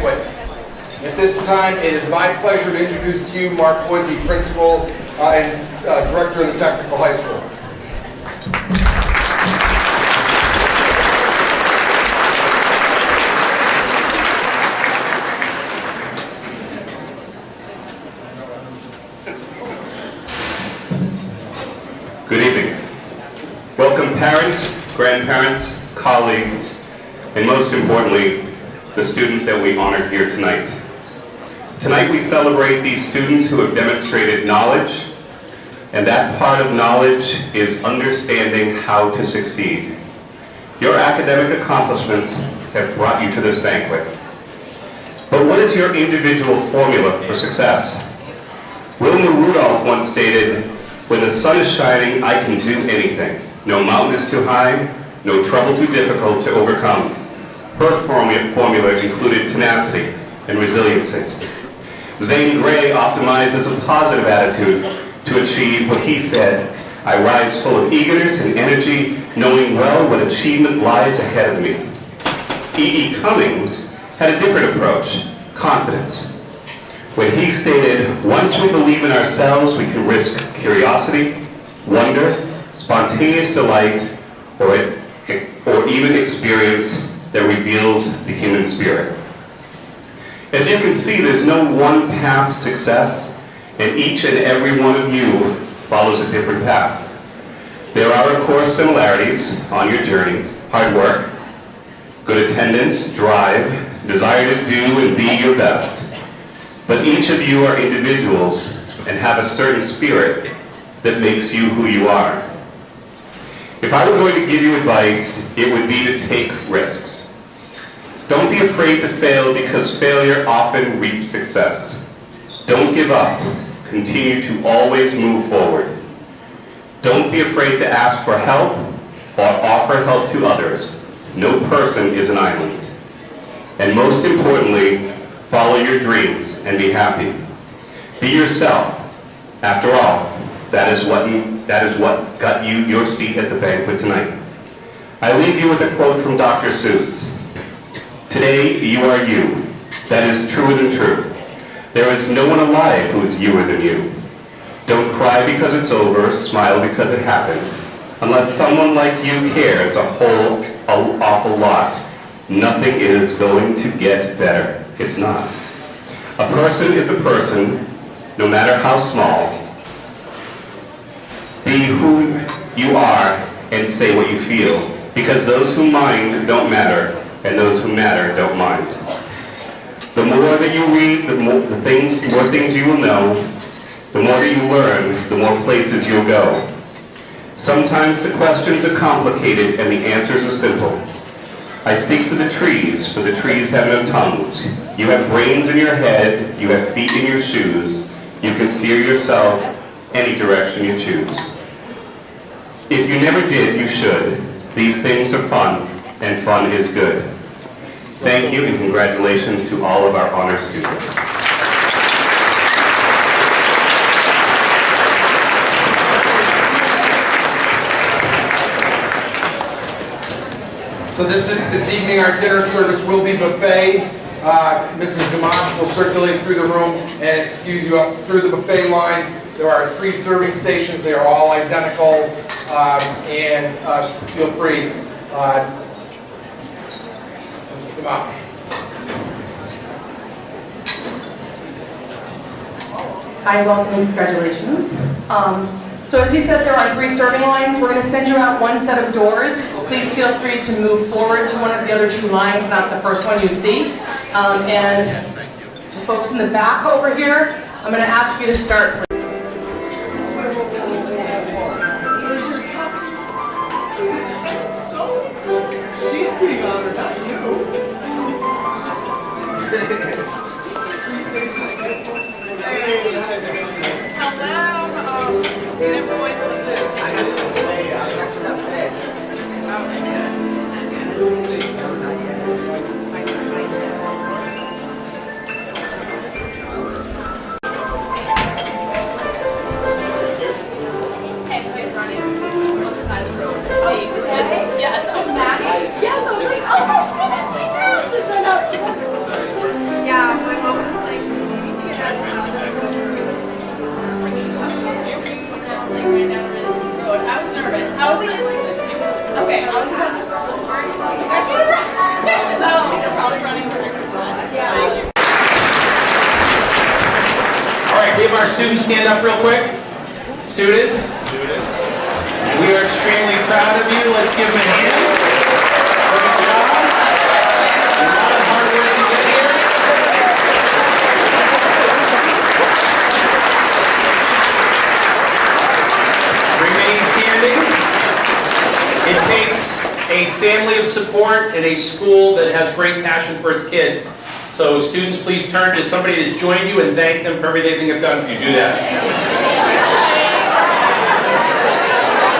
Banquet. At this time, it is my pleasure to introduce to you Mark Wood, the Principal and Director of the Technical High School. Good evening. Welcome parents, grandparents, colleagues, and most importantly, the students that we honor here tonight. Tonight we celebrate these students who have demonstrated knowledge, and that part of knowledge is understanding how to succeed. Your academic accomplishments have brought you to this banquet. But what is your individual formula for success? Wilma Rudolph once stated, "When the sun is shining, I can do anything. No mountain is too high, no trouble too difficult to overcome." Her formula included tenacity and resiliency. Zane Grey optimizes a positive attitude to achieve what he said, "I rise full of eagerness and energy, knowing well what achievement lies ahead of me." E.E. Cummings had a different approach, confidence. When he stated, "Once we believe in ourselves, we can risk curiosity, wonder, spontaneous delight, or even experience that reveals the human spirit." As you can see, there's no one path to success, and each and every one of you follows a different path. There are, of course, similarities on your journey: hard work, good attendance, drive, desire to do and be your best. But each of you are individuals and have a certain spirit that makes you who you are. If I were going to give you advice, it would be to take risks. Don't be afraid to fail, because failure often reaps success. Don't give up. Continue to always move forward. Don't be afraid to ask for help or offer help to others. No person is an island. And most importantly, follow your dreams and be happy. Be yourself. After all, that is what got you your seat at the banquet tonight. I leave you with a quote from Dr. Seuss. "Today you are you. That is truer than true. There is no one alive who is youer than you. Don't cry because it's over, smile because it happened. Unless someone like you cares an awful lot, nothing is going to get better. It's not. A person is a person, no matter how small. Be who you are and say what you feel, because those who mind don't matter, and those who matter don't mind. The more that you read, the more things you will know. The more that you learn, the more places you'll go. Sometimes the questions are complicated and the answers are simple. I speak for the trees have no tongues. You have brains in your head, you have feet in your shoes. You can steer yourself any direction you choose. If you never did, you should. These things are fun, and fun is good. Thank you, and congratulations to all of our honor students. So this evening, our dinner service will be buffet. Mrs. Gamache will circulate through the room and excuse you up through the buffet line. There are 3 serving stations. They are all identical, and feel free. Mrs. Gamache. Hi, welcome and congratulations. So as you said, there are 3 serving lines. We're going to send you out one set of doors. Please feel free to move forward to one of the other 2 lines, not the first one you see. And the folks in the back over here, I'm going to ask you to start. She's being honored, not you. Hello. Get everyone to the food. I got the food. students stand up real quick? Students? We are extremely proud of you. Let's give them a hand. Great job. A lot of hard work to get here. Remain standing. It takes a family of support and a school that has great passion for its kids. So students, please turn to somebody that's joined you and thank them for everything they've done for you. Do that.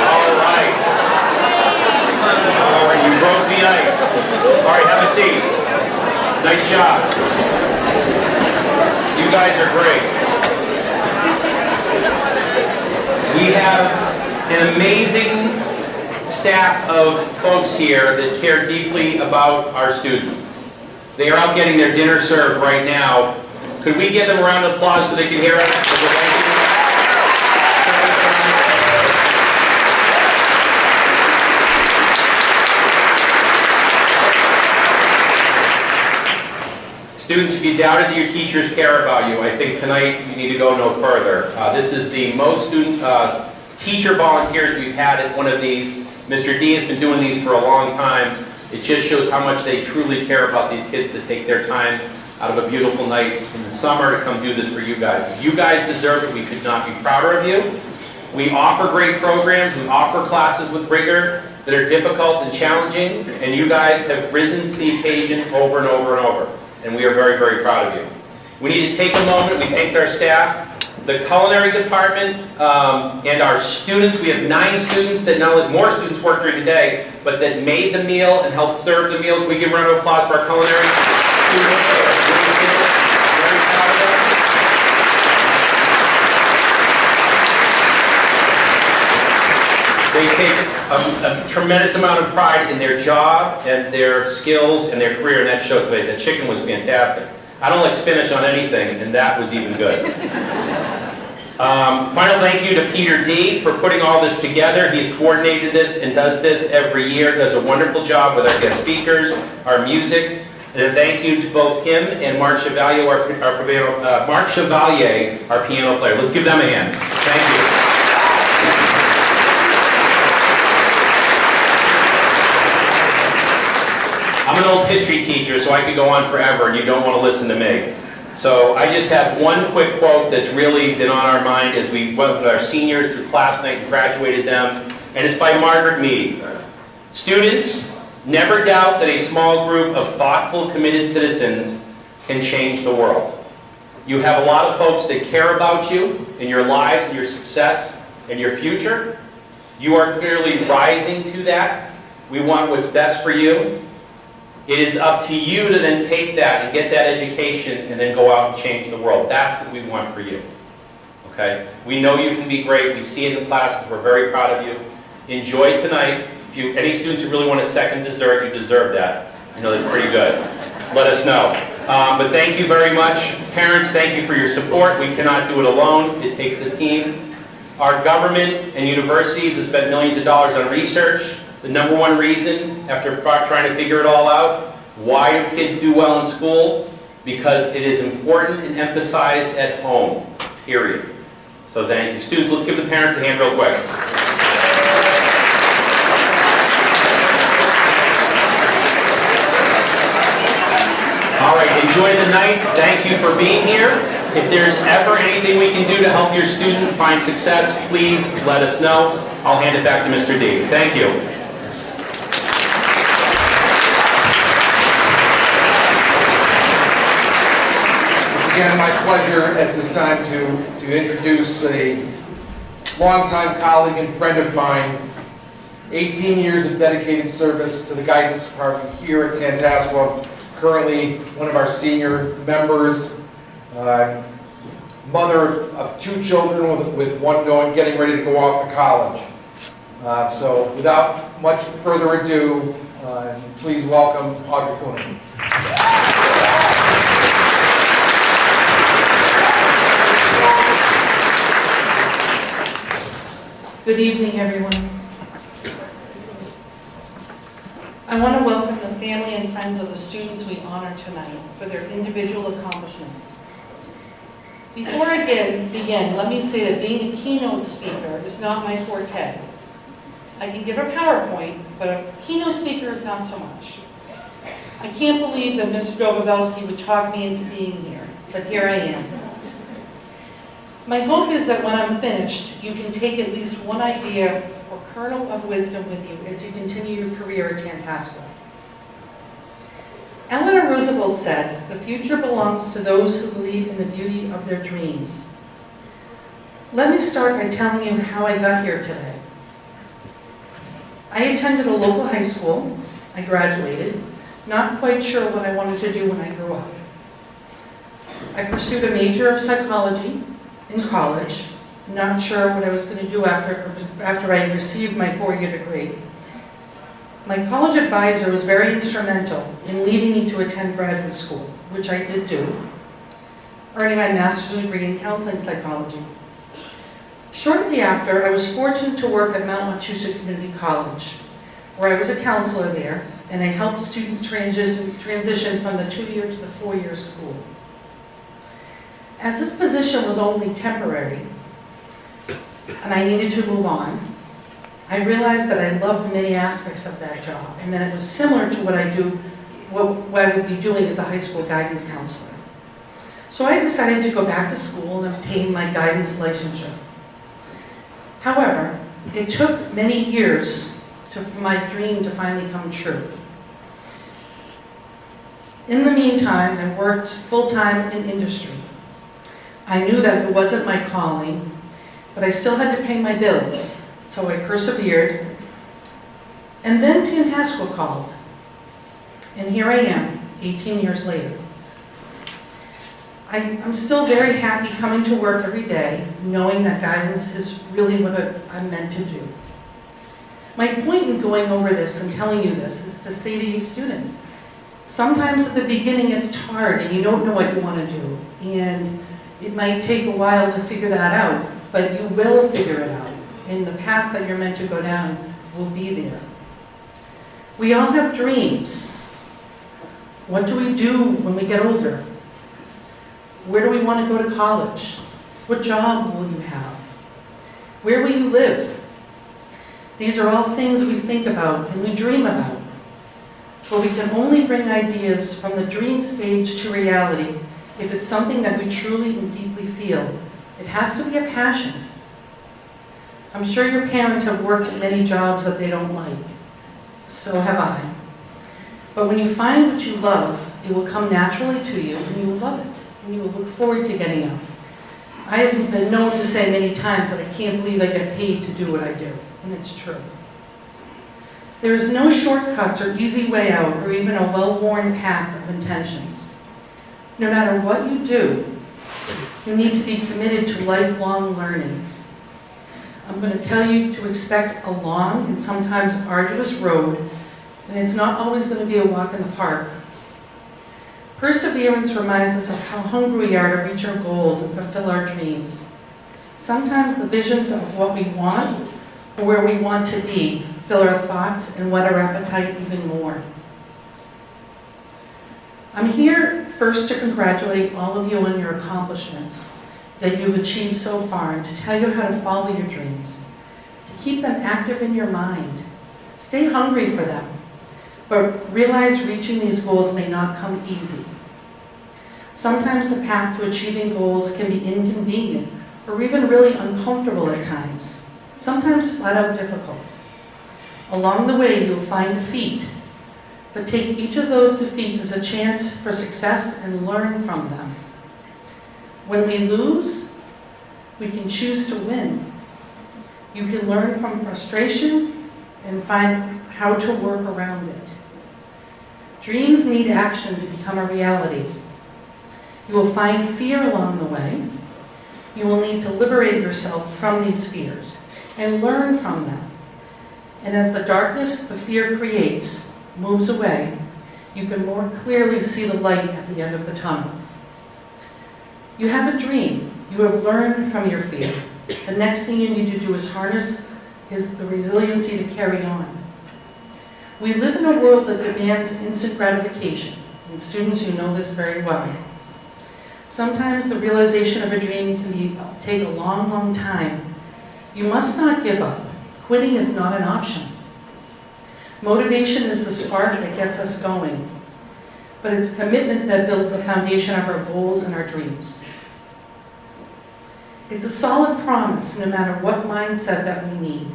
All right. All right, you broke the ice. All right, have a seat. Nice job. You guys are great. We have an amazing staff of folks here that care deeply about our students. They are out getting their dinner served right now. Could we give them a round of applause so they can hear us? Students, if you doubted that your teachers care about you, I think tonight you need to go no further. This is the most student teacher volunteers we've had at one of these. Mr. D has been doing these for a long time. It just shows how much they truly care about these kids to take their time out of a beautiful night in the summer to come do this for you guys. You guys deserve it. We could not be prouder of you. We offer great programs. We offer classes with rigor that are difficult and challenging, and you guys have risen to the occasion over and over and over, and we are very, very proud of you. We need to take a moment. We thanked our staff, the culinary department, and our students. We have 9 students that not only more students work during the day, but that made the meal and helped serve the meal. Can we give a round of applause for our culinary students? Very proud of them. They take a tremendous amount of pride in their job and their skills and their career, and that showed today. The chicken was fantastic. I don't like spinach on anything, and that was even good. Final thank you to Peter D. for putting all this together. He's coordinated this and does this every year, does a wonderful job with our guest speakers, our music. And a thank you to both him and Mark Chevalier, our piano player. Let's give them a hand. Thank you. I'm an old history teacher, so I could go on forever, and you don't want to listen to me. So I just have one quick quote that's really been on our mind as we went with our seniors through class night and graduated them, and it's by Margaret Mead. Students, never doubt that a small group of thoughtful, committed citizens can change the world. You have a lot of folks that care about you and your lives and your success and your future. You are clearly rising to that. We want what's best for you. It is up to you to then take that and get that education and then go out and change the world. That's what we want for you. Okay? We know you can be great. We see it in classes. We're very proud of you. Enjoy tonight. If any students who really want a second dessert, you deserve that. I know that's pretty good. Let us know. But thank you very much. Parents, thank you for your support. We cannot do it alone. It takes a team. Our government and universities have spent millions of dollars on research. The number one reason, after trying to figure it all out, why do kids do well in school? Because it is important and emphasized at home, period. So thank you. Students, let's give the parents a hand real quick. All right, enjoy the night. Thank you for being here. If there's ever anything we can do to help your student find success, please let us know. I'll hand it back to Mr. D. Thank you. Again, my pleasure at this time to introduce a longtime colleague and friend of mine, 18 years of dedicated service to the guidance department here at Tantasqua, currently one of our senior members, mother of 2 children with one getting ready to go off to college. So without much further ado, please welcome Audrey Coonan. Good evening, everyone. I want to welcome the family and friends of the students we honor tonight for their individual accomplishments. Before I begin, let me say that being a keynote speaker is not my forte. I can give a PowerPoint, but a keynote speaker, not so much. I can't believe that Mr. Dobovelsky would talk me into being here, but here I am. My hope is that when I'm finished, you can take at least one idea or kernel of wisdom with you as you continue your career at Tantasqua. Eleanor Roosevelt said, "The future belongs to those who believe in the beauty of their dreams." Let me start by telling you how I got here today. I attended a local high school. I graduated, not quite sure what I wanted to do when I grew up. I pursued a major of psychology in college, not sure what I was going to do after I received my 4-year degree. My college advisor was very instrumental in leading me to attend graduate school, which I did do, earning my master's degree in counseling psychology. Shortly after, I was fortunate to work at Mount Wachusett Community College, where I was a counselor there, and I helped students transition from the 2-year to the 4-year school. As this position was only temporary, and I needed to move on, I realized that I loved many aspects of that job, and that it was similar to what I would be doing as a high school guidance counselor. So I decided to go back to school and obtain my guidance licensure. However, it took many years for my dream to finally come true. In the meantime, I worked full-time in industry. I knew that it wasn't my calling, but I still had to pay my bills, so I persevered. And then Tantasqua called, and here I am, 18 years later. I'm still very happy coming to work every day, knowing that guidance is really what I'm meant to do. My point in going over this and telling you this is to say to you students, sometimes at the beginning it's hard and you don't know what you want to do, and it might take a while to figure that out, but you will figure it out, and the path that you're meant to go down will be there. We all have dreams. What do we do when we get older? Where do we want to go to college? What job will you have? Where will you live? These are all things we think about and we dream about. But we can only bring ideas from the dream stage to reality if it's something that we truly and deeply feel. It has to be a passion. I'm sure your parents have worked at many jobs that they don't like. So have I. But when you find what you love, it will come naturally to you and you will love it. And you will look forward to getting up. I have been known to say many times that I can't believe I get paid to do what I do. And it's true. There is no shortcuts or easy way out or even a well-worn path of intentions. No matter what you do, you need to be committed to lifelong learning. I'm going to tell you to expect a long and sometimes arduous road, and it's not always going to be a walk in the park. Perseverance reminds us of how hungry we are to reach our goals and fulfill our dreams. Sometimes the visions of what we want or where we want to be fill our thoughts and whet our appetite even more. I'm here first to congratulate all of you on your accomplishments that you've achieved so far and to tell you how to follow your dreams, to keep them active in your mind. Stay hungry for them, but realize reaching these goals may not come easy. Sometimes the path to achieving goals can be inconvenient or even really uncomfortable at times, sometimes flat out difficult. Along the way, you'll find defeat, but take each of those defeats as a chance for success and learn from them. When we lose, we can choose to win. You can learn from frustration and find how to work around it. Dreams need action to become a reality. You will find fear along the way. You will need to liberate yourself from these fears and learn from them. And as the darkness the fear creates moves away, you can more clearly see the light at the end of the tunnel. You have a dream. You have learned from your fear. The next thing you need to do is harness the resiliency to carry on. We live in a world that demands instant gratification, and students, you know this very well. Sometimes the realization of a dream can take a long, long time. You must not give up. Quitting is not an option. Motivation is the spark that gets us going, but it's commitment that builds the foundation of our goals and our dreams. It's a solid promise, no matter what mindset that we need,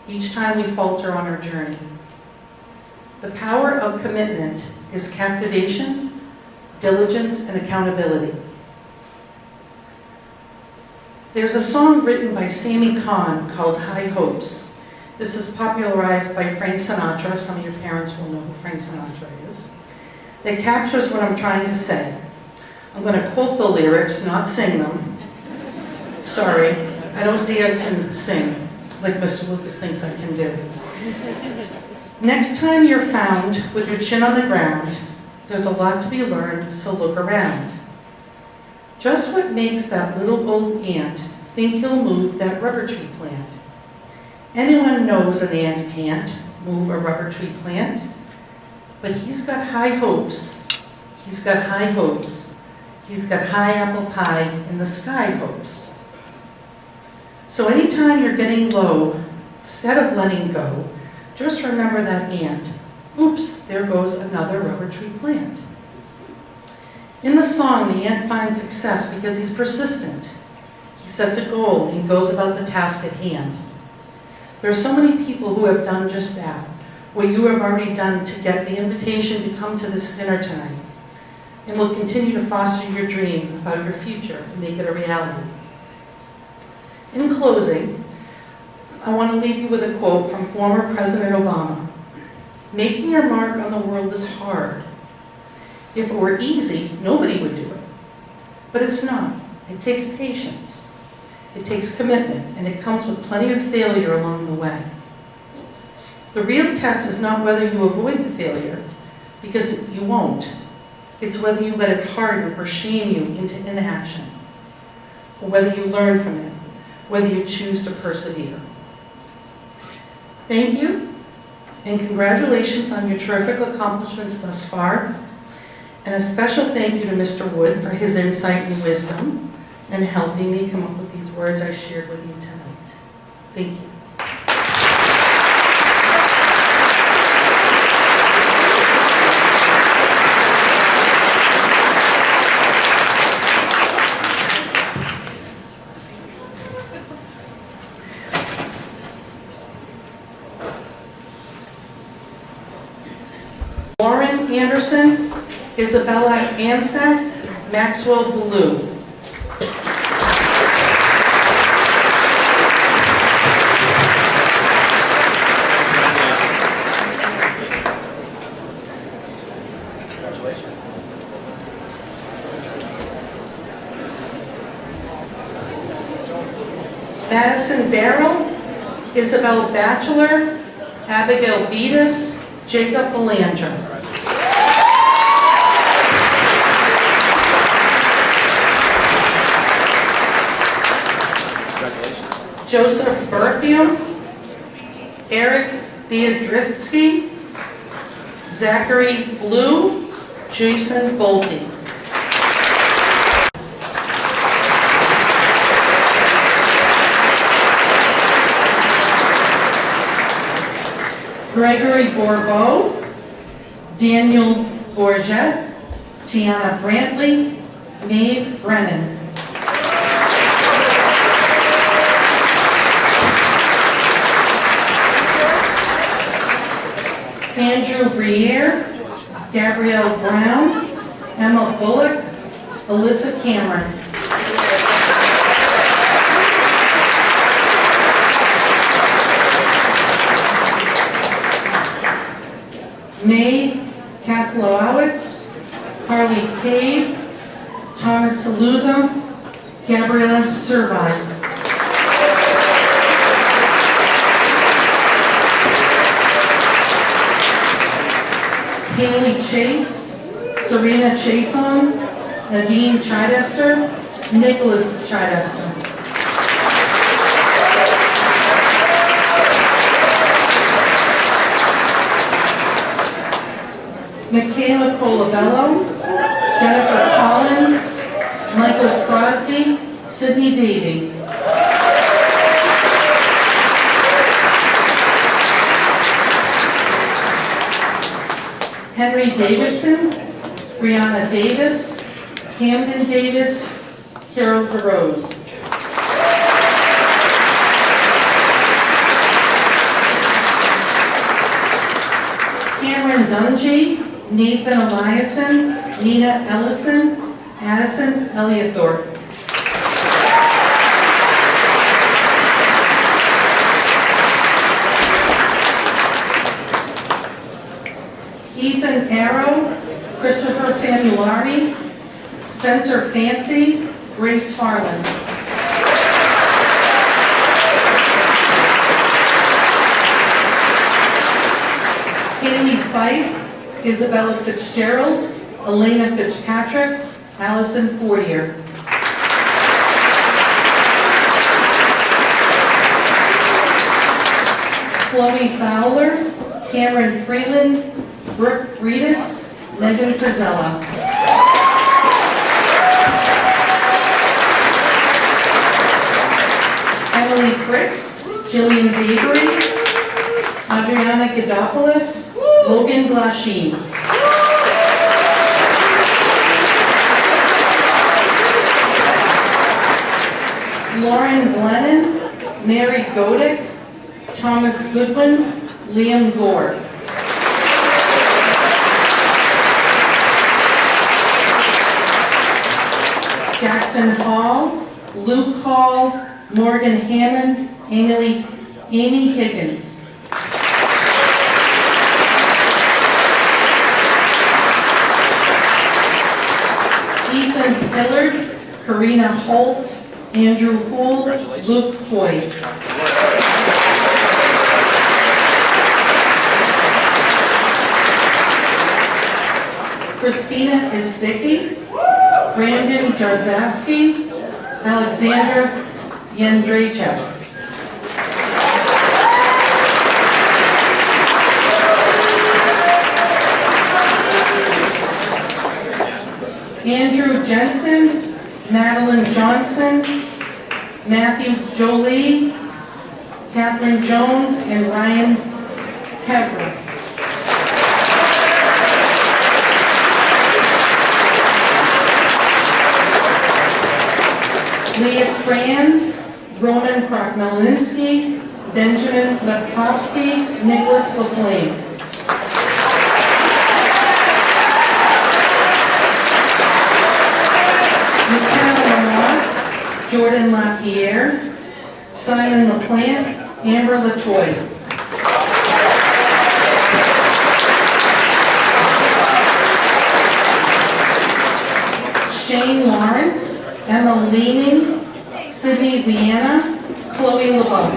each time we falter on our journey. The power of commitment is captivation, diligence, and accountability. There's a song written by Sammy Kahn called High Hopes. This is popularized by Frank Sinatra. Some of your parents will know who Frank Sinatra is. That captures what I'm trying to say. I'm going to quote the lyrics, not sing them. Sorry, I don't dance and sing like Mr. Lucas thinks I can do. Next time you're found with your chin on the ground, there's a lot to be learned, so look around. Just what makes that little old ant think he'll move that rubber tree plant? Anyone knows an ant can't move a rubber tree plant, but he's got high hopes. He's got high hopes. He's got high apple pie in the sky hopes. So anytime you're getting low, instead of letting go, just remember that ant. Oops, there goes another rubber tree plant. In the song, the ant finds success because he's persistent. He sets a goal and goes about the task at hand. There are so many people who have done just that, what you have already done to get the invitation to come to this dinner tonight, and will continue to foster your dream about your future and make it a reality. In closing, I want to leave you with a quote from former President Obama. Making your mark on the world is hard. If it were easy, nobody would do it. But it's not. It takes patience. It takes commitment, and it comes with plenty of failure along the way. The real test is not whether you avoid the failure, because you won't. It's whether you let it harden or shame you into inaction, or whether you learn from it, whether you choose to persevere. Thank you, and congratulations on your terrific accomplishments thus far. And a special thank you to Mr. Wood for his insight and wisdom and helping me come up with these words I shared with you tonight. Thank you. Lauren Anderson, Isabella Ansett, Maxwell Blue. Madison Barrel, Isabel Batchelor, Abigail Beatus, Jacob Belanger. Joseph Berthium, Eric Biedritsky, Zachary Blue, Jason Bolte. Gregory Bourbeau, Daniel Bourget, Tiana Brantley, Maeve Brennan. Andrew Briere, Gabrielle Brown, Emma Bullock, Alyssa Cameron. May Kaslowitz, Carly Cave, Thomas Saluza, Gabriella Servine. Haley Chase, Serena Chason, Nadine Chidester, Nicholas Chidester. Michaela Colabello, Jennifer Collins, Crosby, Sydney Davey. Henry Davidson, Brianna Davis, Camden Davis, Carol DeRose. Cameron Dungy, Nathan Eliason, Nina Ellison, Addison Elliothorpe. Ethan Arrow, Christopher Famulari, Spencer Fancy, Grace Farland. Haley Fife, Isabella Fitzgerald, Elena Fitzpatrick, Allison Fortier. Chloe Fowler, Cameron Freeland, Brooke Reedus, Megan Frizella. Emily Fritz, Jillian Davery, Adriana Godopoulos, Logan Glasheen. Lauren Glennon, Mary Godick, Thomas Goodwin, Liam Gore. Jackson Hall, Luke Hall, Morgan Hammond, Amy Higgins. Ethan Hillard, Karina Holt, Andrew Houle, Luke Hoyt. Christina Isbicki, Brandon Jarzowski, Alexander Yendrachek. Andrew Jensen, Madeline Johnson, Matthew Jolie, Catherine Jones, and Ryan Kevler. Leah Franz, Roman Krokmelinski, Benjamin Lepkowski, Nicholas LaFlame. McKenna Lamont, Jordan Lapierre, Simon LaPlante, Amber Latoy. Shane Lawrence, Emma Leaning, Sydney Leanna, Chloe LeBeau.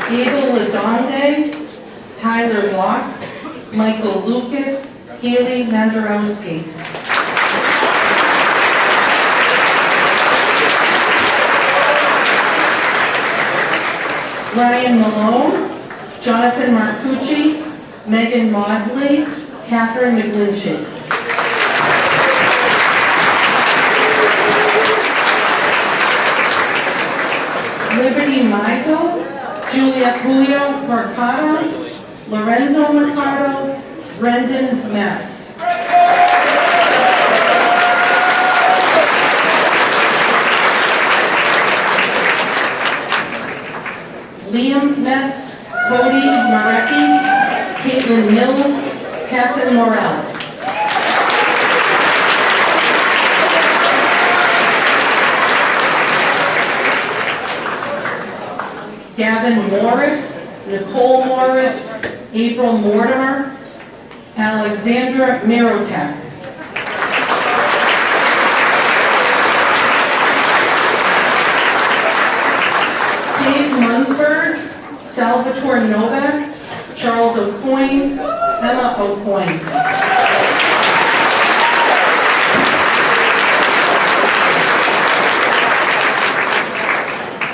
Abel Ladonde, Tyler Locke, Michael Lucas, Haley Mandarowski. Ryan Malone, Jonathan Marcucci, Megan Maudsley, Catherine McGlinchey. Liberty Meisel, Julia Julio Mercado, Lorenzo Mercado, Brendan Metz. Liam Metz, Cody Marecki, Caitlin Mills, Captain Morrell. Gavin Morris, Nicole Morris, April Mortimer, Alexandra Mirotek. Dave Munsberg, Salvatore Novak, Charles O'Coin, Emma O'Coin.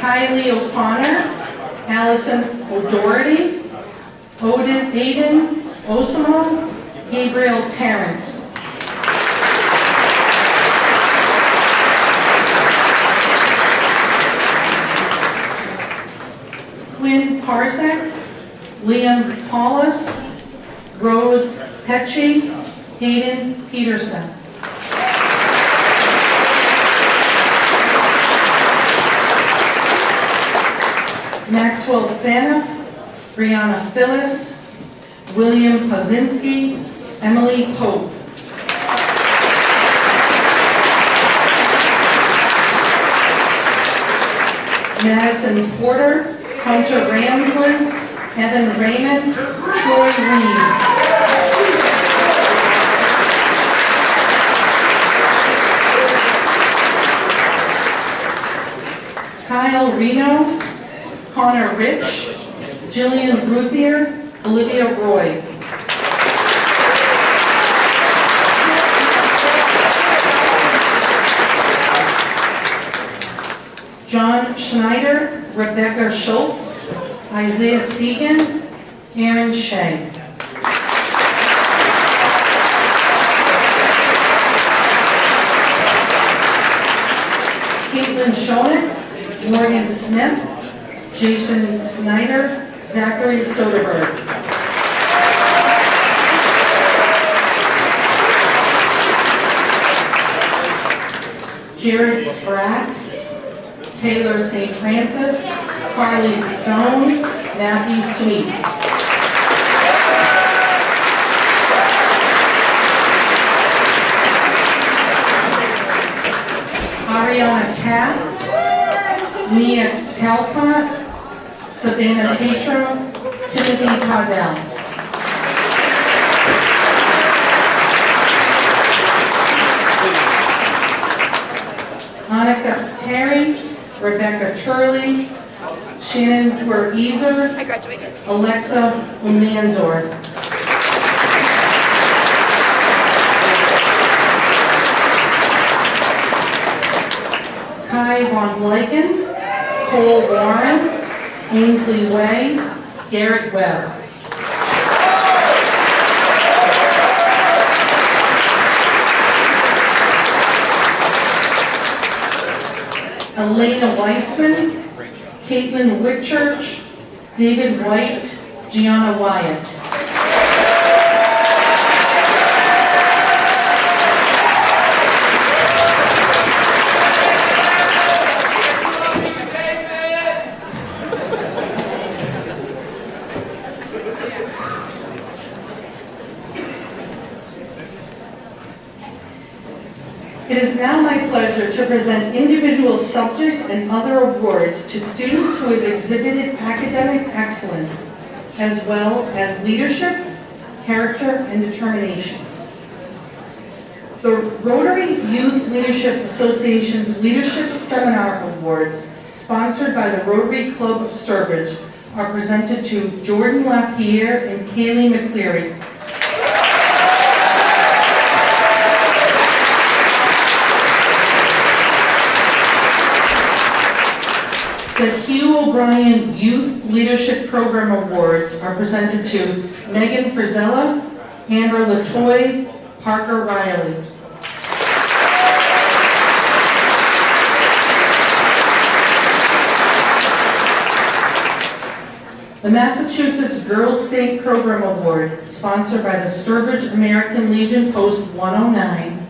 Kylie O'Connor, Allison O'Doherty, Aiden Osimo Gabriel Parent. Quinn Parsec, Liam Paulus, Rose Petchy, Hayden Peterson. Maxwell Faniff, Brianna Phyllis, William Pazinski, Emily Pope. Madison Porter, Hunter Ramsland, Evan Raymond, Troy Reed. Kyle Reno, Connor Rich, Jillian Ruthier, Olivia Roy. John Schneider, Rebecca Schultz, Isaiah Segan, Aaron Shea. Caitlin Schoenig, Morgan Smith, Jason Snyder, Zachary Soderberg. Jared Spratt, Taylor St. Francis, Carly Stone, Matthew Sweet. Ariana Taft, Mia Talcott, Savannah Tatro, Timothy Caudell. Monica Terry, Rebecca Turley, Shannon Twer-Easer, I graduated. Alexa Umanzor. Kai Von Blyken, Cole Warren, Ainsley Way, Garrett Webb. Elena Weissman, Caitlin Whitchurch, David White, Gianna Wyatt. It is now my pleasure to present individual subjects and other awards to students who have exhibited academic excellence, as well as leadership, character, and determination. The Rotary Youth Leadership Association's Leadership Seminar Awards, sponsored by the Rotary Club of Sturbridge, are presented to Jordan LaPierre and Kaylee McCleary. The Hugh O'Brien Youth Leadership Program Awards are presented to Megan Frizella, Amber Latoy, Parker Riley. The Massachusetts Girls State Program Award, sponsored by the Sturbridge American Legion Post 109,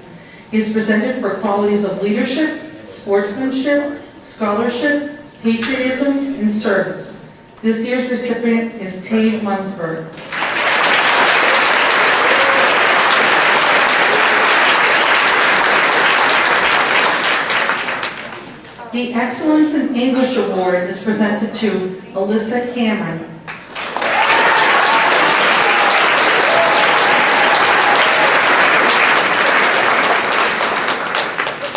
is presented for qualities of leadership, sportsmanship, scholarship, patriotism, and service. This year's recipient is Tave Munzberg. The Excellence in English Award is presented to Alyssa Cameron.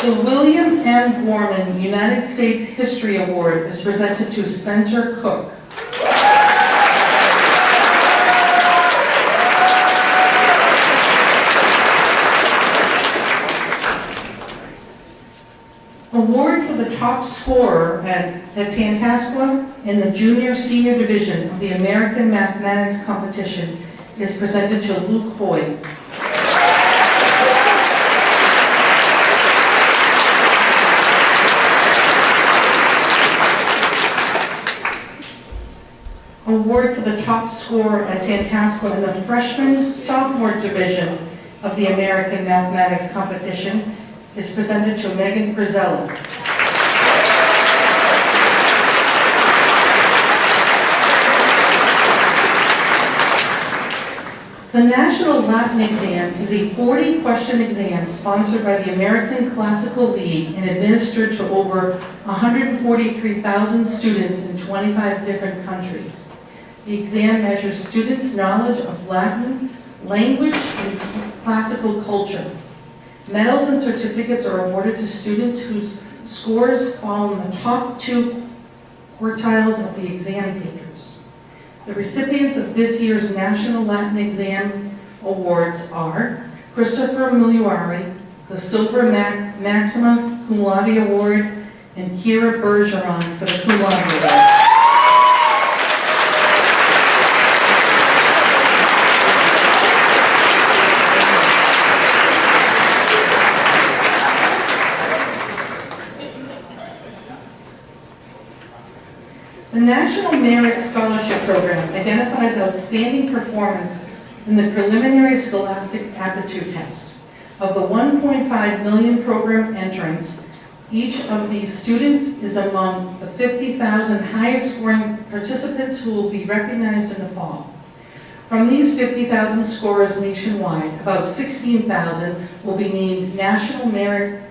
The William M. Gorman United States History Award is presented to Spencer Cook. Award for the top scorer at Tantasqua in the Junior Senior Division of the American Mathematics Competition is presented to Luke Hoy. Award for the top scorer at Tantasqua in the freshman-sophomore division of the American Mathematics Competition is presented to Megan Frizella. The National Latin Exam is a 40-question exam sponsored by the American Classical League and administered to over 143,000 students in 25 different countries. The exam measures students' knowledge of Latin, language, and classical culture. Medals and certificates are awarded to students whose scores fall in the top 2 quartiles of the exam takers. The recipients of this year's National Latin Exam Awards are Christopher Miliari, the Silver Maxima Cum Laude Award, and Kira Bergeron for the Cum Laude Award. The National Merit Scholarship Program identifies outstanding performance in the preliminary scholastic aptitude test. Of the 1.5 million program entrants, each of these students is among the 50,000 highest scoring participants who will be recognized in the fall. From these 50,000 scorers nationwide, about 16,000 will be named National Merit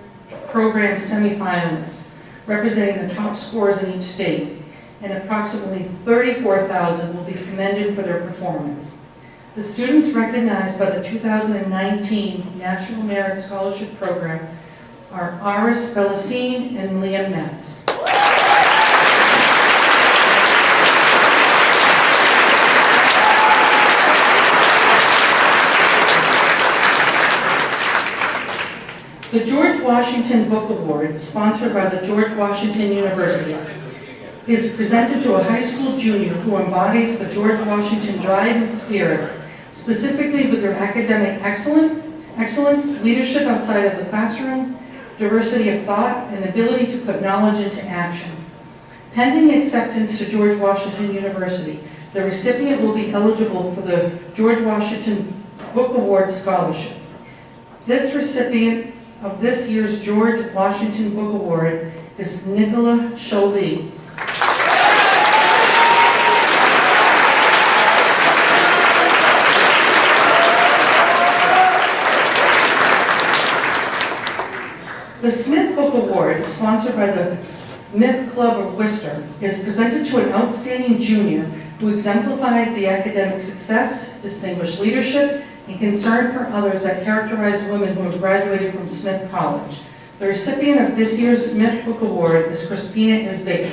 Program semifinalists, representing the top scorers in each state, and approximately 34,000 will be commended for their performance. The students recognized by the 2019 National Merit Scholarship Program are Aris Belicine and Liam Metz. The George Washington Book Award, sponsored by the George Washington University, is presented to a high school junior who embodies the George Washington drive and spirit, specifically with their academic excellence, leadership outside of the classroom, diversity of thought, and ability to put knowledge into action. Pending acceptance to George Washington University, the recipient will be eligible for the George Washington Book Award Scholarship. This recipient of this year's George Washington Book Award is Nicola Jolie. The Smith Book Award, sponsored by the Smith Club of Worcester, is presented to an outstanding junior who exemplifies the academic success, distinguished leadership, and concern for others that characterize women who have graduated from Smith College. The recipient of this year's Smith Book Award is Christina Isbeki.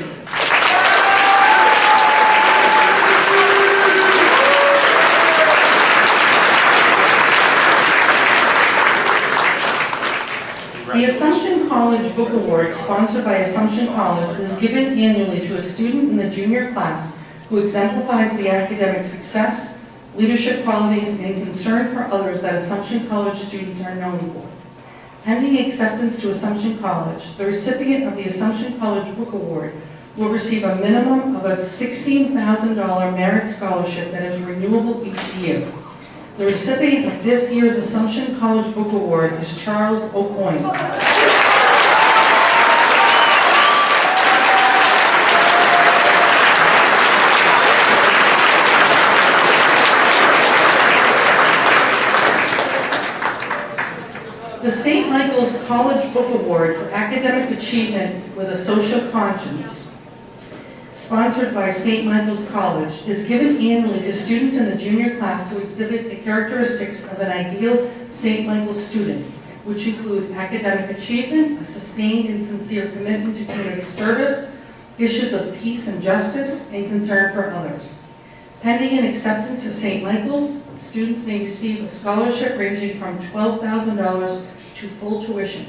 The Assumption College Book Award, sponsored by Assumption College, is given annually to a student in the junior class who exemplifies the academic success, leadership qualities, and concern for others that Assumption College students are known for. Pending acceptance to Assumption College, the recipient of the Assumption College Book Award will receive a minimum of a $16,000 merit scholarship that is renewable each year. The recipient of this year's Assumption College Book Award is Charles O'Coin. The St. Michael's College Book Award for Academic Achievement with a Social Conscience, sponsored by St. Michael's College, is given annually to students in the junior class who exhibit the characteristics of an ideal St. Michael's student, which include academic achievement, a sustained and sincere commitment to community service, issues of peace and justice, and concern for others. Pending an acceptance to St. Michael's, students may receive a scholarship ranging from $12,000 to full tuition.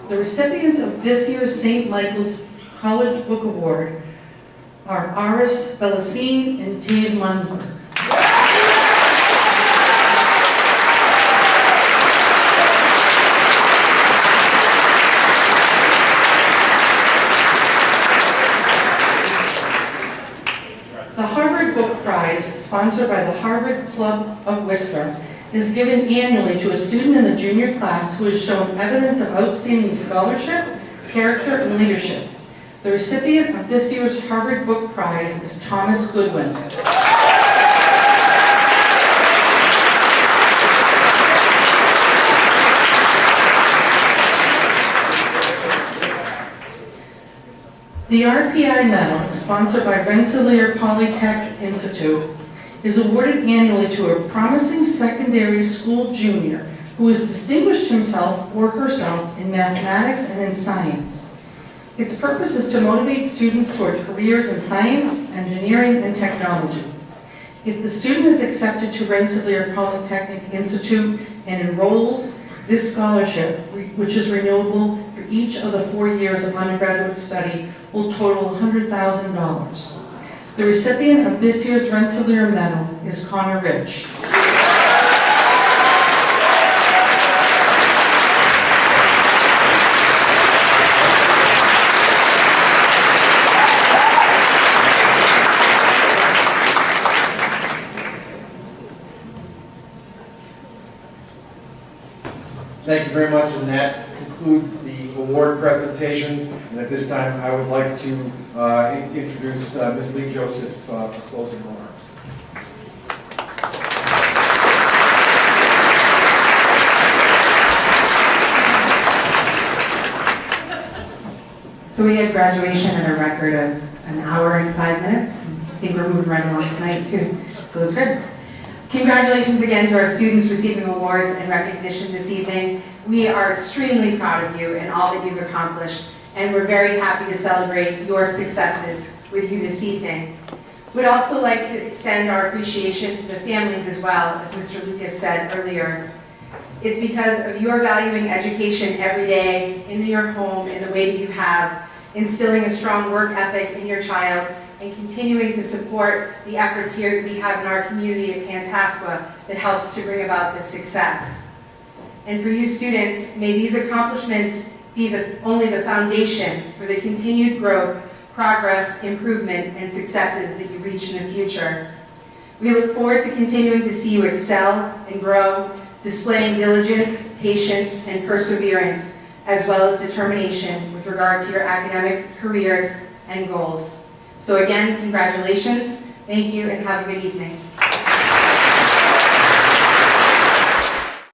The recipients of this year's St. Michael's College Book Award are Aris Belicine and Dave Mundsberg. sponsored by the Harvard Club of Worcester, is given annually to a student in the junior class who has shown evidence of outstanding scholarship, character, and leadership. The recipient of this year's Harvard Book Prize is Thomas Goodwin. The RPI Medal, sponsored by Rensselaer Polytech Institute, is awarded annually to a promising secondary school junior who has distinguished himself or herself in mathematics and in science. Its purpose is to motivate students toward careers in science, engineering, and technology. If the student is accepted to Rensselaer Polytechnic Institute and enrolls, this scholarship, which is renewable for each of the 4 years of undergraduate study, will total $100,000. The recipient of this year's Rensselaer Medal is Connor Rich. Thank you very much, and that concludes the award presentations. And at this time, I would like to introduce Ms. Lee Joseph for closing remarks. So we had graduation at a record of an hour and 5 minutes. I think we're moving right along tonight too, so that's good. Congratulations again to our students receiving awards and recognition this evening. We are extremely proud of you and all that you've accomplished, and we're very happy to celebrate your successes with you this evening. We'd also like to extend our appreciation to the families as well, as Mr. Lucas said earlier. It's because of your valuing education every day in your home in the way that you have, instilling a strong work ethic in your child, and continuing to support the efforts here that we have in our community at Tantasqua that helps to bring about this success. And for you students, may these accomplishments be only the foundation for the continued growth, progress, improvement, and successes that you reach in the future. We look forward to continuing to see you excel and grow, displaying diligence, patience, and perseverance, as well as determination with regard to your academic careers and goals. So again, congratulations, thank you, and have a good evening.